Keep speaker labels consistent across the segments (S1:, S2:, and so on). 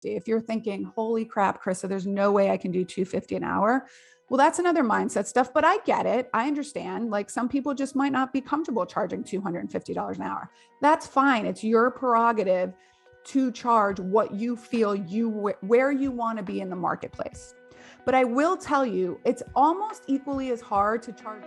S1: If you're thinking, holy crap, Krista, there's no way I can do 250 an hour. Well, that's another mindset stuff, but I get it. I understand. Like some people just might not be comfortable charging $250 an hour. That's fine. It's your prerogative to charge what you feel where you want to be in the marketplace. But I will tell you, it's almost equally as hard to charge.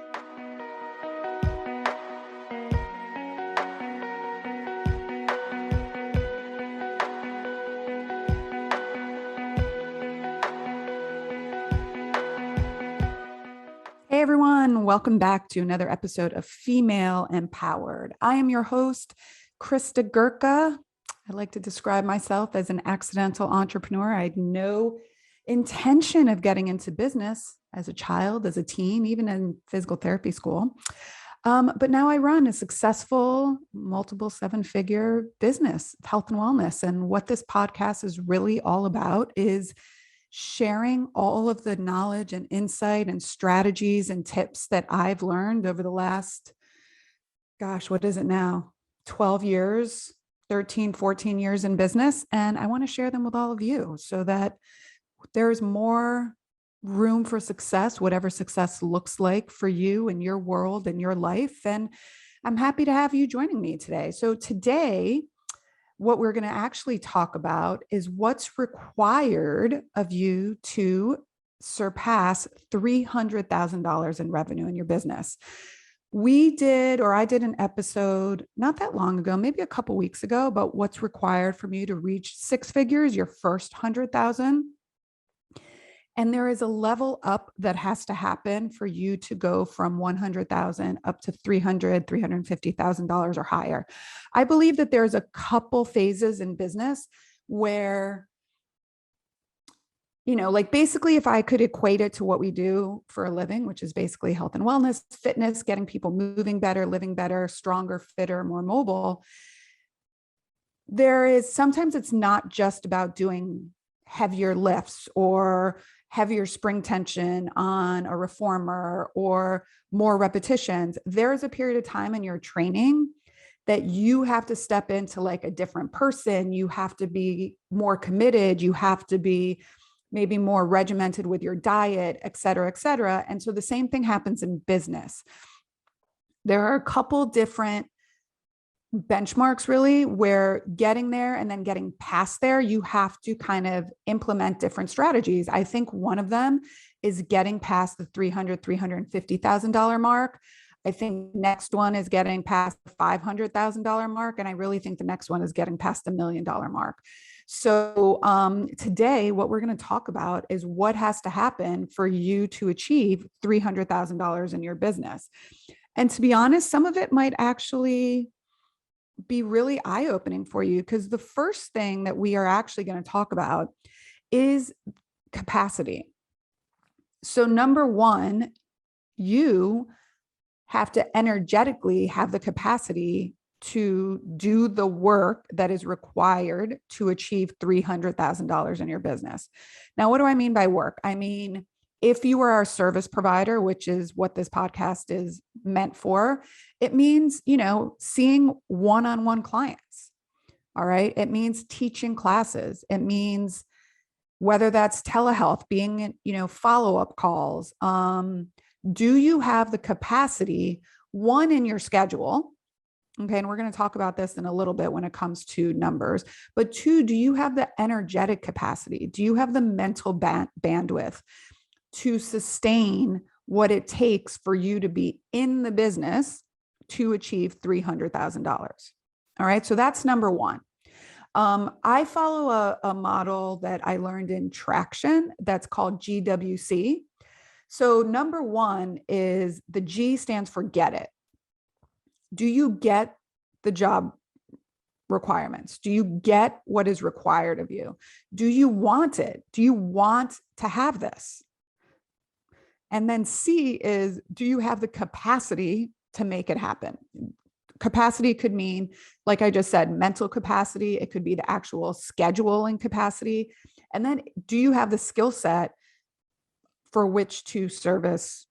S1: Hey everyone, welcome back to another episode of Female Empowered. I am your host, Krista Gurka. I like to describe myself as an accidental entrepreneur. I had no intention of getting into business as a child, as a teen, even in physical therapy school. But now I run a successful multiple seven-figure business, health and wellness. And what this podcast is really all about is sharing all of the knowledge and insight and strategies and tips that I've learned over the last, what is it now? 12 years, 13, 14 years in business. And I want to share them with all of you so that there's more room for success, whatever success looks like for you in your world and your life. And I'm happy to have you joining me today. So today, what we're going to actually talk about is what's required of you to surpass $300,000 in revenue in your business. I did an episode not that long ago, maybe a couple weeks ago, about what's required for you to reach six figures, your first 100,000. And there is a level up that has to happen for you to go from 100,000 up to $350,000 or higher. I believe that there's a couple phases in business where, like basically if I could equate it to what we do for a living, which is basically health and wellness, fitness, getting people moving better, living better, stronger, fitter, more mobile. Sometimes it's not just about doing heavier lifts or heavier spring tension on a reformer or more repetitions. There's a period of time in your training that you have to step into like a different person. You have to be more committed. You have to be maybe more regimented with your diet, et cetera, et cetera. And so the same thing happens in business. There are a couple different benchmarks really where getting there and then getting past there, you have to kind of implement different strategies. I think one of them is getting past the $350,000 mark. I think next one is getting past the $500,000 mark. And I really think the next one is getting past the $1 million mark. So today, what we're going to talk about is what has to happen for you to achieve $300,000 in your business. And to be honest, some of it might actually be really eye-opening for you, because the first thing that we are actually going to talk about is capacity. So number one, you have to energetically have the capacity to do the work that is required to achieve $300,000 in your business. Now, what do I mean by work? I mean, if you are a service provider, which is what this podcast is meant for, it means, seeing one-on-one clients. All right. It means teaching classes. It means whether that's telehealth, being, follow-up calls. Do you have the capacity, one, in your schedule? Okay. And we're going to talk about this in a little bit when it comes to numbers, but two, do you have the energetic capacity? Do you have the mental bandwidth to sustain what it takes for you to be in the business to achieve $300,000? All right. So that's number one. I follow a model that I learned in Traction that's called GWC. So number one is the G stands for get it. Do you get the job requirements? Do you get what is required of you? Do you want it? Do you want to have this? And then C is, do you have the capacity to make it happen? Capacity could mean, like I just said, mental capacity. It could be the actual scheduling capacity. And then do you have the skill set for which to service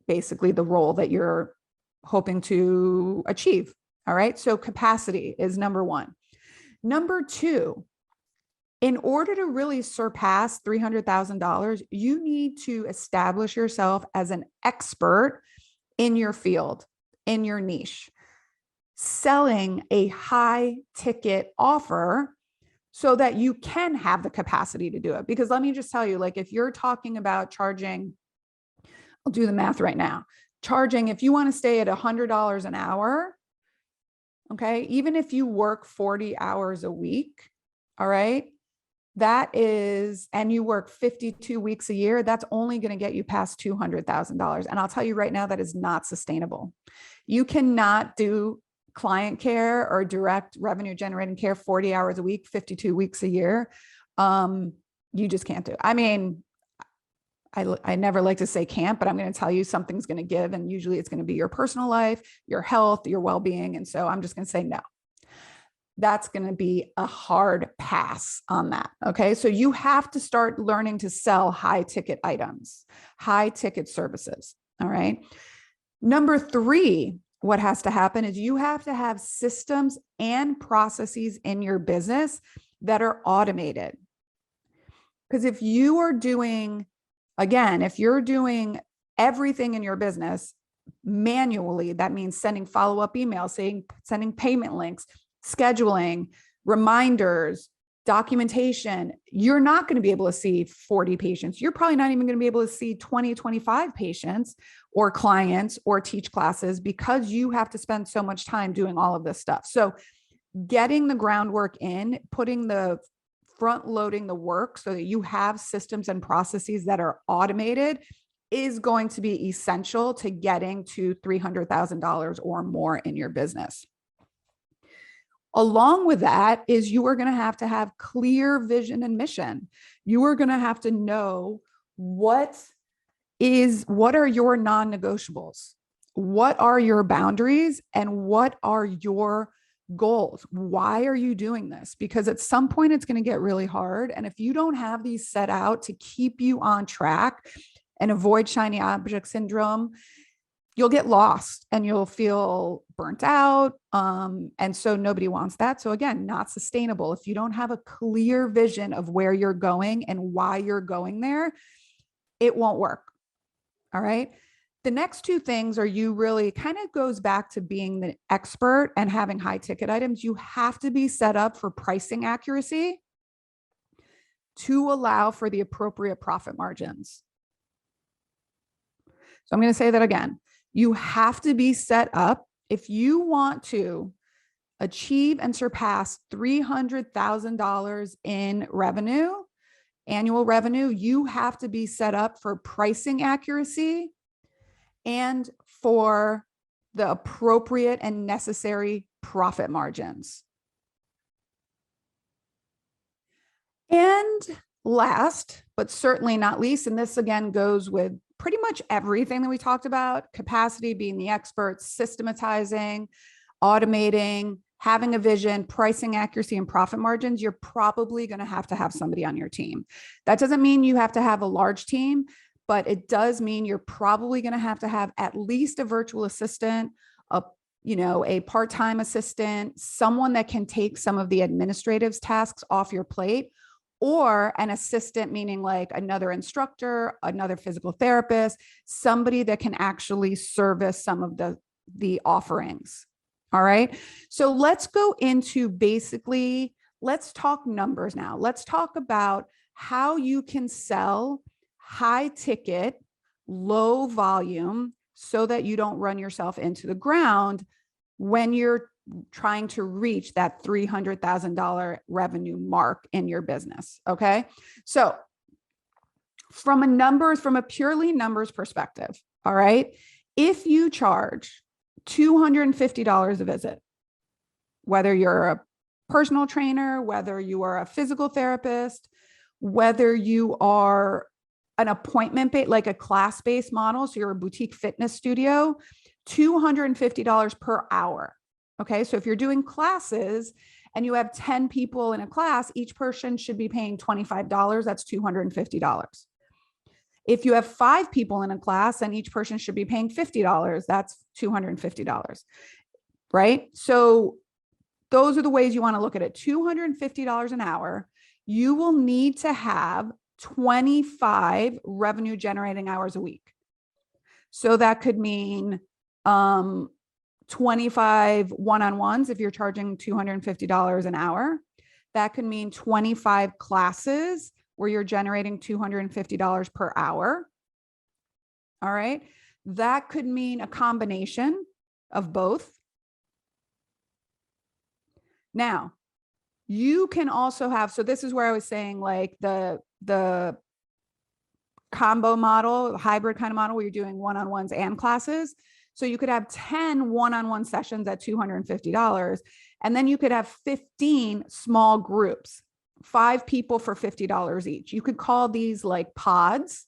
S1: basically the role that you're hoping to achieve? All right. So capacity is number one. Number two, In order to really surpass $300,000, you need to establish yourself as an expert in your field, in your niche, selling a high ticket offer so that you can have the capacity to do it. Because let me just tell you, like, if you're talking about charging, I'll do the math right now, charging, if you want to stay at $100 an hour, okay, even if you work 40 hours a week, all right, that is, and you work 52 weeks a year, that's only going to get you past $200,000. And I'll tell you right now, that is not sustainable. You cannot do client care or direct revenue generating care 40 hours a week, 52 weeks a year. You just can't do it. I mean, I never like to say can't, but I'm going to tell you something's going to give. And usually it's going to be your personal life, your health, your well-being. And so I'm just going to say no. That's going to be a hard pass on that. Okay. So you have to start learning to sell high ticket items, high ticket services. All right. Number 3, what has to happen is you have to have systems and processes in your business that are automated. Because if you are doing, again, if you're doing everything in your business manually, that means sending follow-up emails, sending payment links, scheduling, reminders, documentation, you're not going to be able to see 40 patients. You're probably not even going to be able to see 20, 25 patients or clients or teach classes because you have to spend so much time doing all of this stuff. So getting the groundwork in, putting the front loading the work so that you have systems and processes that are automated is going to be essential to getting to $300,000 or more in your business. Along with that is you are going to have clear vision and mission. You are going to have to know what are your non-negotiables? What are your boundaries and what are your goals? Why are you doing this? Because at some point it's going to get really hard. And if you don't have these set out to keep you on track and avoid shiny object syndrome, you'll get lost and you'll feel burnt out. And so nobody wants that. So again, not sustainable. If you don't have a clear vision of where you're going and why you're going there, it won't work. All right. The next 2 things are you really kind of goes back to being the expert and having high ticket items. You have to be set up for pricing accuracy to allow for the appropriate profit margins. So I'm going to say that again. You have to be set up if you want to achieve and surpass $300,000 in revenue, annual revenue. You have to be set up for pricing accuracy and for the appropriate and necessary profit margins. And last, but certainly not least, and this again goes with pretty much everything that we talked about, capacity, being the expert, systematizing, automating, having a vision, pricing accuracy, and profit margins, you're probably going to have somebody on your team. That doesn't mean you have to have a large team, but it does mean you're probably going to have at least a virtual assistant, a part-time assistant, someone that can take some of the administrative tasks off your plate, or an assistant, meaning like another instructor, another physical therapist, somebody that can actually service some of the offerings. All right. So let's go into let's talk numbers now. Let's talk about how you can sell high ticket, low volume so that you don't run yourself into the ground when you're trying to reach that $300,000 revenue mark in your business. Okay. So from a purely numbers perspective, all right, if you charge $250 a visit, whether you're a personal trainer, whether you are a physical therapist, whether you are an appointment based, like a class-based model, so you're a boutique fitness studio, $250 per hour. Okay. So if you're doing classes and you have 10 people in a class, each person should be paying $25. That's $250. If you have 5 people in a class and each person should be paying $50, that's $250. Right. So those are the ways you want to look at it. $250 an hour. you will need to have 25 revenue generating hours a week. So that could mean 25 one-on-ones if you're charging $250 an hour. That could mean 25 classes where you're generating $250 per hour. All right. That could mean a combination of both. Now, you can also have, so this is where I was saying like the combo model, hybrid kind of model where you're doing one-on-ones and classes. So you could have 10 one-on-one sessions at $250, and then you could have 15 small groups, 5 people for $50 each. You could call these like pods,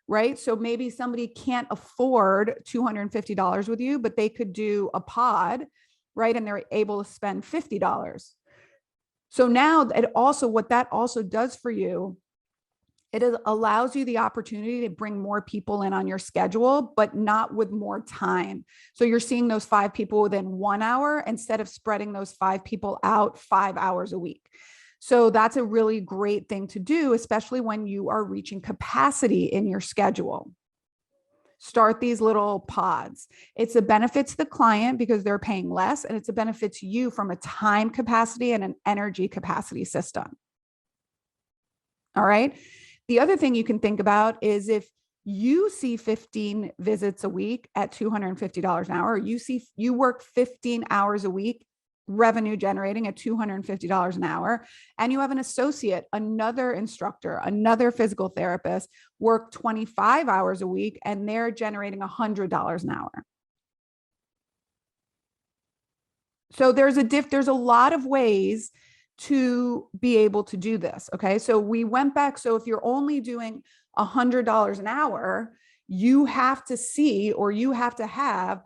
S1: right? So maybe somebody can't afford $250 with you, but they could do a pod, right? And they're able to spend $50. So now it also, what that also does for you, it allows you the opportunity to bring more people in on your schedule, but not with more time. So you're seeing those 5 people within 1 hour instead of spreading those 5 people out 5 hours a week. So that's a really great thing to do, especially when you are reaching capacity in your schedule. Start these little pods. It's a benefit to the client because they're paying less, and it's a benefit to you from a time capacity and an energy capacity system. All right. The other thing you can think about is if you see 15 visits a week at $250 an hour, you work 15 hours a week, revenue generating at $250 an hour, and you have an associate, another instructor, another physical therapist work 25 hours a week, and they're generating $100 an hour. So there's a lot of ways to be able to do this. Okay. So we went back. So if you're only doing $100 an hour, you have to see, or you have to have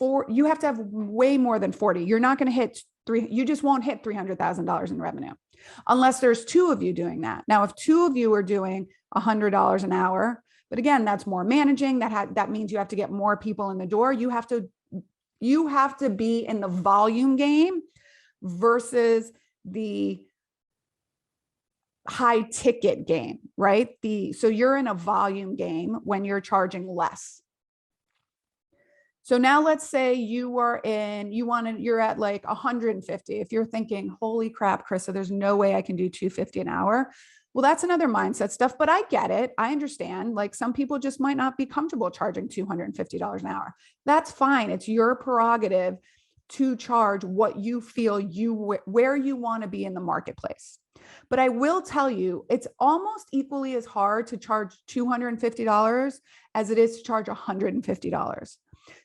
S1: way more than 40. You're not going to hit you just won't hit $300,000 in revenue unless there's 2 of you doing that. Now, if 2 of you are doing $100 an hour, but again, that's more managing. That means you have to get more people in the door. You have to be in the volume game versus the high ticket game, right? So you're in a volume game when you're charging less. So now let's say you're at like 150. If you're thinking, holy crap, Krista, there's no way I can do $250 an hour. Well, that's another mindset stuff, but I get it. I understand. Like some people just might not be comfortable charging $250 an hour. That's fine. It's your prerogative to charge what you feel where you want to be in the marketplace. But I will tell you, it's almost equally as hard to charge $250 as it is to charge $150.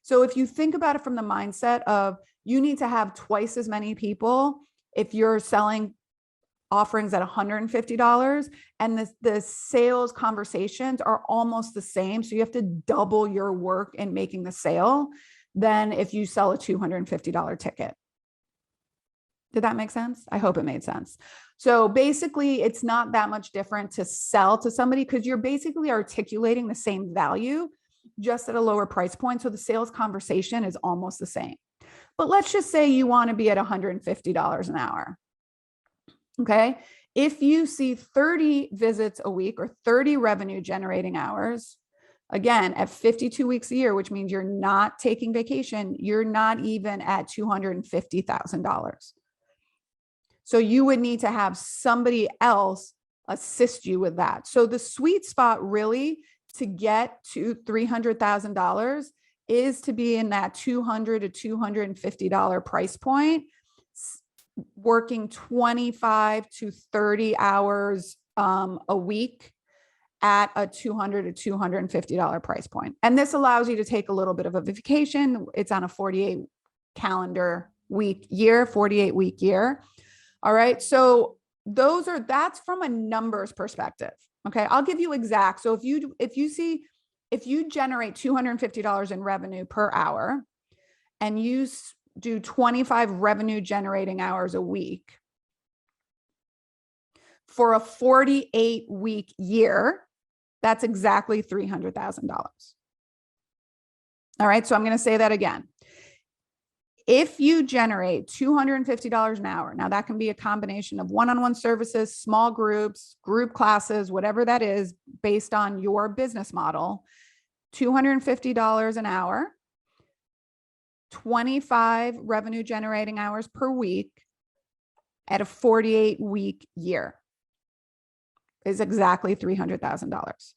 S1: So if you think about it from the mindset of you need to have twice as many people if you're selling offerings at $150, and the sales conversations are almost the same. So you have to double your work in making the sale than if you sell a $250 ticket. Did that make sense? I hope it made sense. So basically, it's not that much different to sell to somebody because you're basically articulating the same value, just at a lower price point. So the sales conversation is almost the same. But let's just say you want to be at $150 an hour. Okay. If you see 30 visits a week or 30 revenue generating hours, again, at 52 weeks a year, which means you're not taking vacation, you're not even at $250,000. So you would need to have somebody else assist you with that. So the sweet spot really to get to $300,000 is to be in that $200 to $250 price point, working 25 to 30 hours a week at a $200 to $250 price point. And this allows you to take a little bit of a vacation. It's on a 48 week year. All right. So that's from a numbers perspective. Okay. I'll give you exact. So if you generate $250 in revenue per hour and you do 25 revenue generating hours a week for a 48 week year, that's exactly $300,000. All right. So I'm going to say that again. If you generate $250 an hour, now that can be a combination of one-on-one services, small groups, group classes, whatever that is based on your business model, $250 an hour, 25 revenue generating hours per week at a 48-week year is exactly $300,000.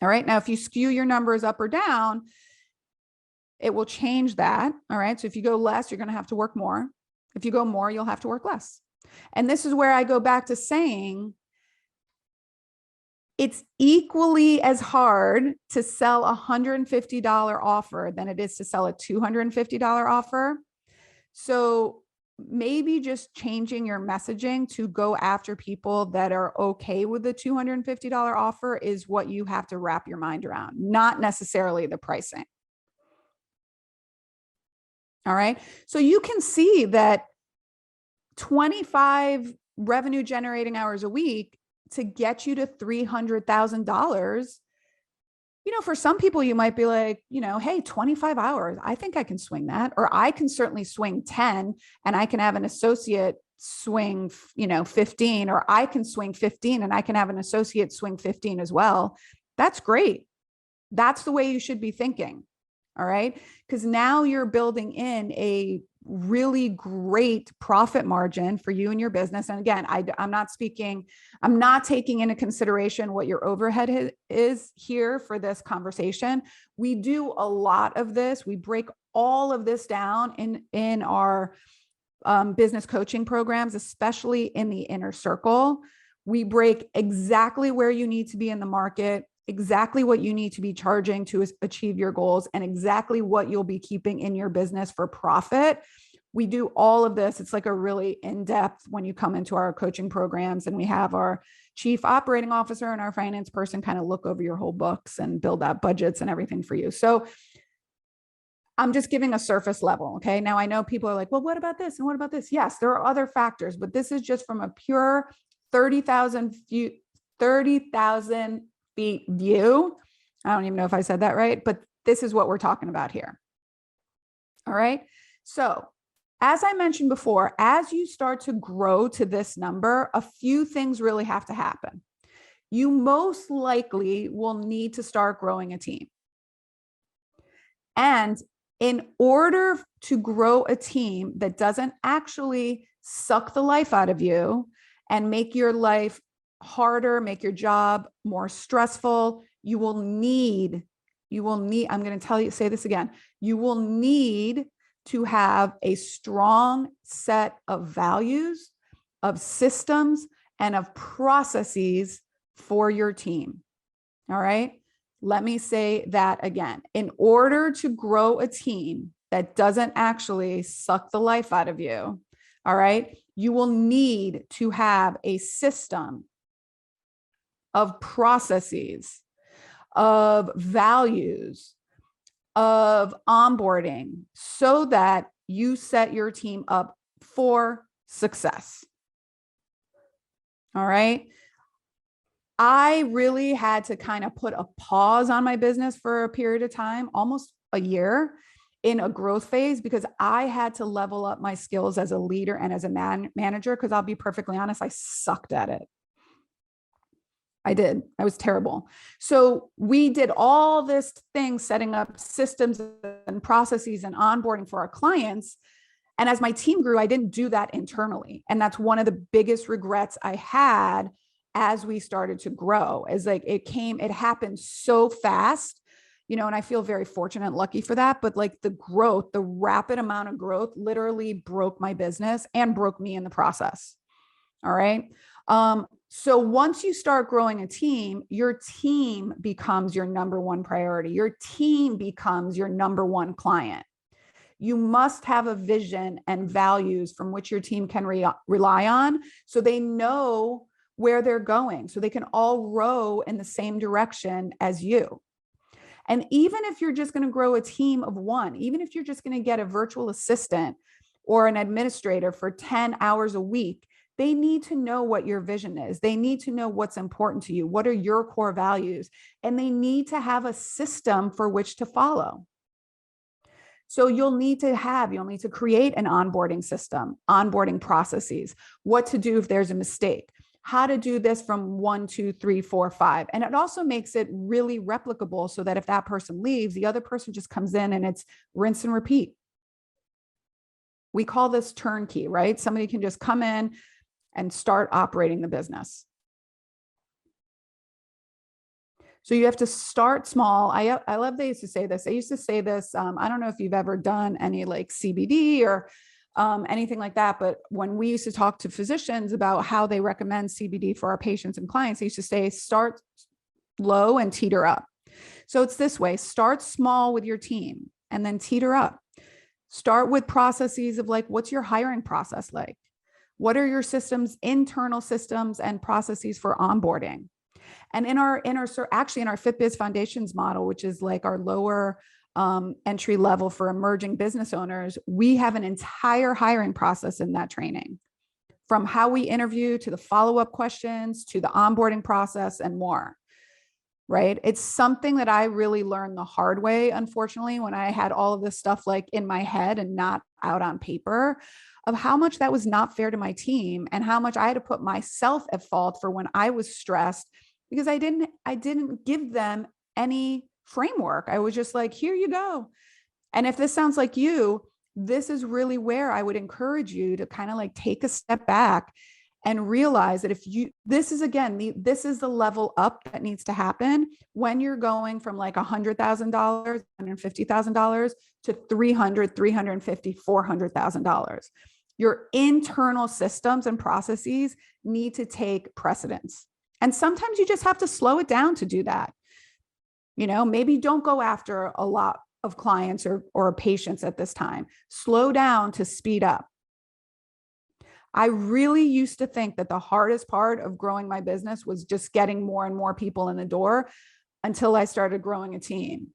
S1: All right. Now, if you skew your numbers up or down, it will change that. All right. So if you go less, you're going to have to work more. If you go more, you'll have to work less. And this is where I go back to saying it's equally as hard to sell a $150 offer than it is to sell a $250 offer. So maybe just changing your messaging to go after people that are okay with the $250 offer is what you have to wrap your mind around, not necessarily the pricing. All right. So you can see that 25 revenue generating hours a week to get you to $300,000. You know, for some people, you might be like, you know, hey, 25 hours, I think I can swing that, or I can certainly swing 10 and I can have an associate swing, 15, or I can swing 15 and I can have an associate swing 15 as well. That's great. That's the way you should be thinking. All right. Because now you're building in a really great profit margin for you and your business. And again, I'm not taking into consideration what your overhead is here for this conversation. We do a lot of this. We break all of this down in our business coaching programs, especially in the inner circle. We break exactly where you need to be in the market, exactly what you need to be charging to achieve your goals, and exactly what you'll be keeping in your business for profit. We do all of this. It's like a really in-depth when you come into our coaching programs, and we have our chief operating officer and our finance person kind of look over your whole books and build out budgets and everything for you. So I'm just giving a surface level. Okay. Now I know people are like, well, what about this? And what about this? Yes, there are other factors, but this is just from a pure 30,000 feet view. I don't even know if I said that right, but this is what we're talking about here. All right. So as I mentioned before, as you start to grow to this number, a few things really have to happen. You most likely will need to start growing a team. And in order to grow a team that doesn't actually suck the life out of you and make your life harder, make your job more stressful, you will need, I'm going to say this again, you will need to have a strong set of values, of systems, and of processes for your team. All right. Let me say that again. In order to grow a team that doesn't actually suck the life out of you, all right, you will need to have a system of processes, of values, of onboarding, so that you set your team up for success. All right. I really had to kind of put a pause on my business for a period of time, almost a year, in a growth phase, because I had to level up my skills as a leader and as a manager, because I'll be perfectly honest, I sucked at it. I did. I was terrible. So we did all this thing, setting up systems and processes and onboarding for our clients. And as my team grew, I didn't do that internally. And that's one of the biggest regrets I had as we started to grow, is like it happened so fast, and I feel very fortunate and lucky for that. But like the rapid amount of growth literally broke my business and broke me in the process. All right. So once you start growing a team, your team becomes your number one priority. Your team becomes your number one client. You must have a vision and values from which your team can rely on, so they know where they're going, so they can all row in the same direction as you. And even if you're just going to grow a team of one, even if you're just going to get a virtual assistant or an administrator for 10 hours a week, they need to know what your vision is. They need to know what's important to you. What are your core values? And they need to have a system for which to follow. So you'll need to create an onboarding system, onboarding processes, what to do if there's a mistake, how to do this from 1, 2, 3, 4, 5. And it also makes it really replicable so that if that person leaves, the other person just comes in and it's rinse and repeat. We call this turnkey, right? Somebody can just come in and start operating the business. So you have to start small. I love they used to say this. They used to say this. I don't know if you've ever done any like CBD or anything like that. But when we used to talk to physicians about how they recommend CBD for our patients and clients, they used to say, start low and teeter up. So it's this way: start small with your team and then teeter up. Start with processes of like, what's your hiring process like? What are your systems, internal systems and processes for onboarding? And in our FitBiz Foundations model, which is like our lower entry level for emerging business owners, we have an entire hiring process in that training, from how we interview to the follow-up questions to the onboarding process and more. Right? It's something that I really learned the hard way, unfortunately, when I had all of this stuff like in my head and not out on paper, of how much that was not fair to my team and how much I had to put myself at fault for when I was stressed, because I didn't give them any framework. I was just like, here you go. And if this sounds like you, this is really where I would encourage you to kind of like take a step back and realize that this is the level up that needs to happen when you're going from like $100,000, $150,000 to $300,000, $350,000, $400,000. Your internal systems and processes need to take precedence. And sometimes you just have to slow it down to do that. Maybe don't go after a lot of clients or patients at this time. Slow down to speed up. I really used to think that the hardest part of growing my business was just getting more and more people in the door until I started growing a team.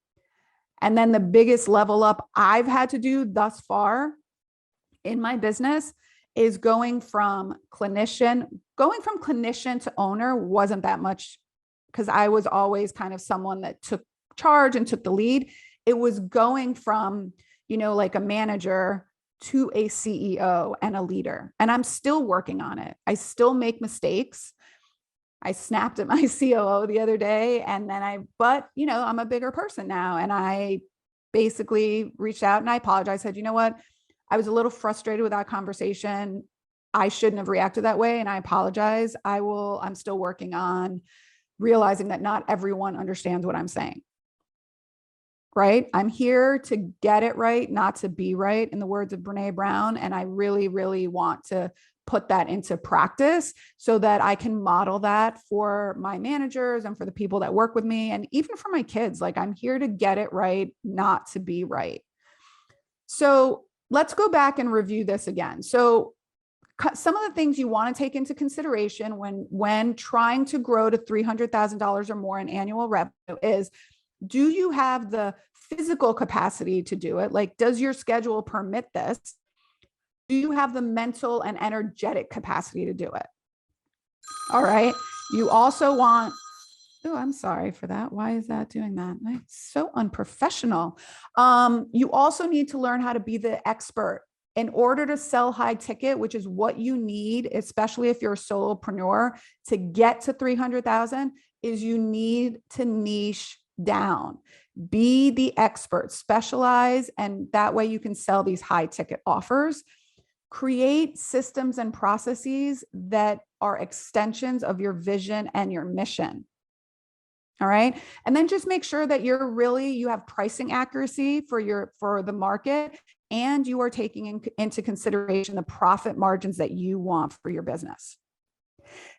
S1: And then the biggest level up I've had to do thus far in my business is going from clinician to owner wasn't that much, because I was always kind of someone that took charge and took the lead. It was going from, like a manager to a CEO and a leader. And I'm still working on it. I still make mistakes. I snapped at my COO the other day but I'm a bigger person now. And I basically reached out and I apologized. I said, you know what? I was a little frustrated with that conversation. I shouldn't have reacted that way. And I apologize. I'm still working on realizing that not everyone understands what I'm saying. Right? I'm here to get it right, not to be right, in the words of Brene Brown. And I really, really want to put that into practice so that I can model that for my managers and for the people that work with me. And even for my kids, like I'm here to get it right, not to be right. So let's go back and review this again. So some of the things you want to take into consideration when trying to grow to $300,000 or more in annual revenue is, do you have the physical capacity to do it? Like, does your schedule permit this? Do you have the mental and energetic capacity to do it? All right. You also want, I'm sorry for that. Why is that doing that? It's so unprofessional. You also need to learn how to be the expert. In order to sell high ticket, which is what you need, especially if you're a solopreneur, to get to 300,000, is you need to niche down. Be the expert, specialize, and that way you can sell these high ticket offers. Create systems and processes that are extensions of your vision and your mission. All right. And then just make sure that you have pricing accuracy for the market, and you are taking into consideration the profit margins that you want for your business.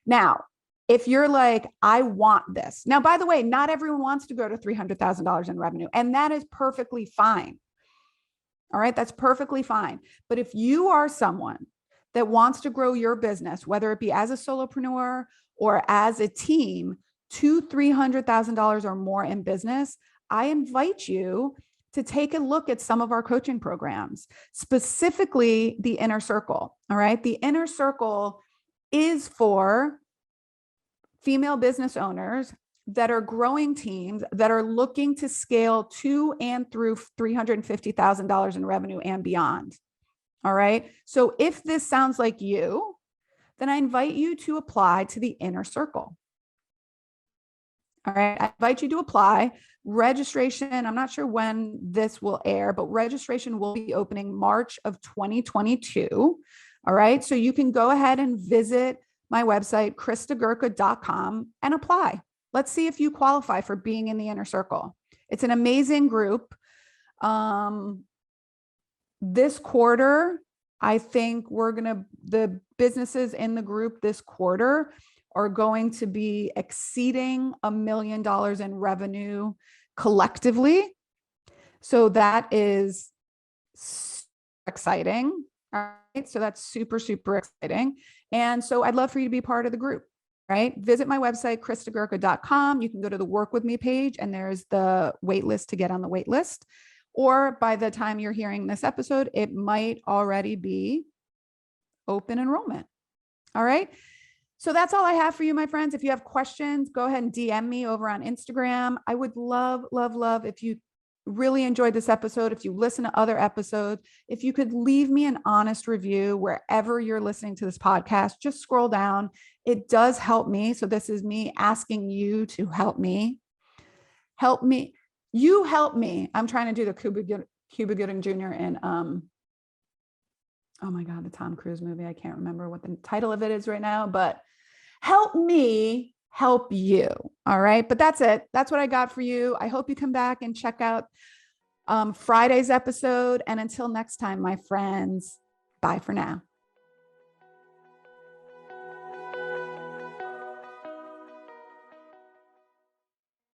S1: Now, if you're like, I want this. Now, by the way, not everyone wants to go to $300,000 in revenue, and that is perfectly fine. All right. That's perfectly fine. But if you are someone that wants to grow your business, whether it be as a solopreneur or as a team, to $300,000 or more in business, I invite you to take a look at some of our coaching programs, specifically the Inner Circle. All right. The Inner Circle is for female business owners that are growing teams that are looking to scale to and through $350,000 in revenue and beyond. All right. So if this sounds like you, then I invite you to apply to the inner circle. All right. I invite you to apply. Registration, I'm not sure when this will air, but registration will be opening March of 2022. All right. So you can go ahead and visit my website, kristagurka.com, and apply. Let's see if you qualify for being in the inner circle. It's an amazing group. This quarter, I think the businesses in the group this quarter are going to be exceeding $1 million in revenue collectively. So that is exciting. All right. So that's super, super exciting. And so I'd love for you to be part of the group, right? Visit my website, kristagurka.com. You can go to the work with me page and there's the wait list to get on the wait list. Or by the time you're hearing this episode, it might already be open enrollment. All right. So that's all I have for you, my friends. If you have questions, go ahead and DM me over on Instagram. I would love, love, love if you really enjoyed this episode. If you listen to other episodes, if you could leave me an honest review wherever you're listening to this podcast, just scroll down. It does help me. So this is me asking you to help me. Help me. You help me. I'm trying to do the Cuba Gooding Jr. in, oh my God, the Tom Cruise movie. I can't remember what the title of it is right now, but help me help you. All right. But that's it. That's what I got for you. I hope you come back and check out Friday's episode. And until next time, my friends, bye for now.